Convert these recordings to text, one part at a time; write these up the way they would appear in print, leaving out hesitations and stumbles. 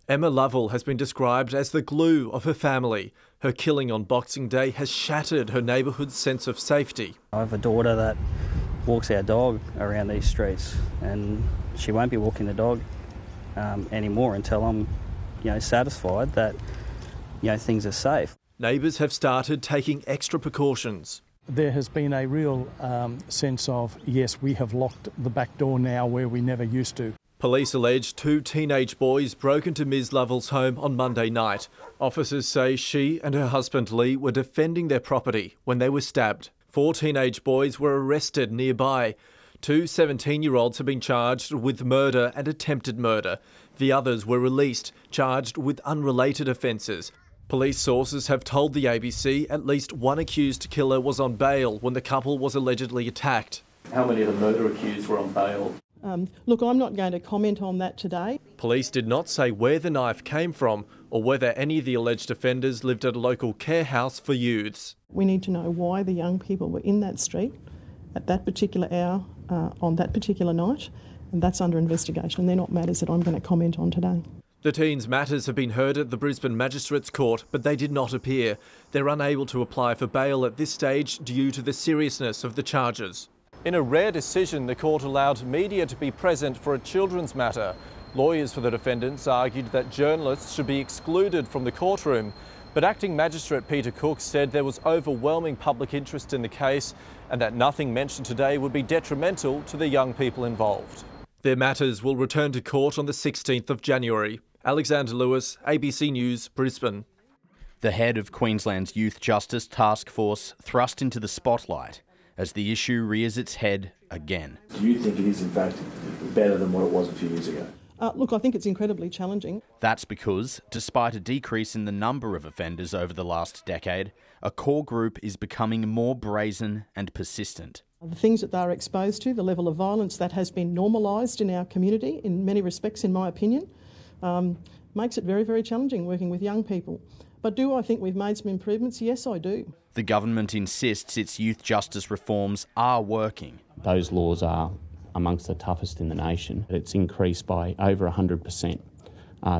Emma Lovell has been described as the glue of her family. Her killing on Boxing Day has shattered her neighbourhood's sense of safety. I have a daughter that walks our dog around these streets, and she won't be walking the dog anymore until I'm, satisfied that, things are safe. Neighbours have started taking extra precautions. There has been a real sense of, yes, we have locked the back door now where we never used to. Police allege 2 teenage boys broke into Ms Lovell's home on Monday night. Officers say she and her husband Lee were defending their property when they were stabbed. 4 teenage boys were arrested nearby. 2 17-year-olds have been charged with murder and attempted murder. The others were released, charged with unrelated offences. Police sources have told the ABC at least one accused killer was on bail when the couple was allegedly attacked. How many of the murder accused were on bail? Look, I'm not going to comment on that today. Police did not say where the knife came from or whether any of the alleged offenders lived at a local care house for youths. We need to know why the young people were in that street at that particular hour on that particular night, and that's under investigation, and they're not matters that I'm going to comment on today. The teens' matters have been heard at the Brisbane Magistrates Court, but they did not appear. They're unable to apply for bail at this stage due to the seriousness of the charges. In a rare decision, the court allowed media to be present for a children's matter. Lawyers for the defendants argued that journalists should be excluded from the courtroom, but Acting Magistrate Peter Cook said there was overwhelming public interest in the case and that nothing mentioned today would be detrimental to the young people involved. Their matters will return to court on the 16th of January. Alexander Lewis, ABC News, Brisbane. The head of Queensland's Youth Justice Task Force thrust into the spotlight as the issue rears its head again. Do you think it is in fact better than what it was a few years ago? Look, I think it's incredibly challenging. That's because, despite a decrease in the number of offenders over the last decade, a core group is becoming more brazen and persistent. The things that they're exposed to, the level of violence that has been normalised in our community, in many respects, in my opinion, makes it very, very challenging working with young people. But do I think we've made some improvements? Yes, I do. The government insists its youth justice reforms are working. Those laws are amongst the toughest in the nation. It's increased by over 100%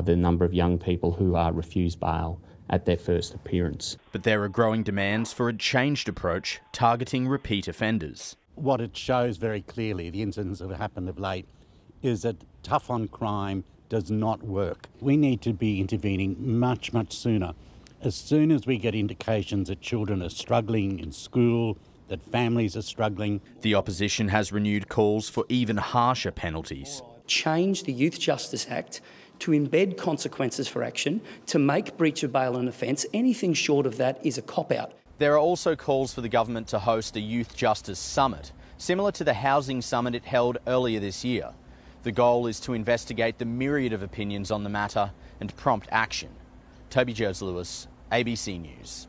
the number of young people who are refused bail at their first appearance. But there are growing demands for a changed approach targeting repeat offenders. What it shows very clearly, the incidents that have happened of late, is that tough on crime does not work. We need to be intervening much, much sooner. As soon as we get indications that children are struggling in school, that families are struggling. The opposition has renewed calls for even harsher penalties. Change the Youth Justice Act to embed consequences for action, to make breach of bail an offence. Anything short of that is a cop-out. There are also calls for the government to host a Youth Justice Summit, similar to the housing summit it held earlier this year. The goal is to investigate the myriad of opinions on the matter and prompt action. Toby Jones Lewis, ABC News.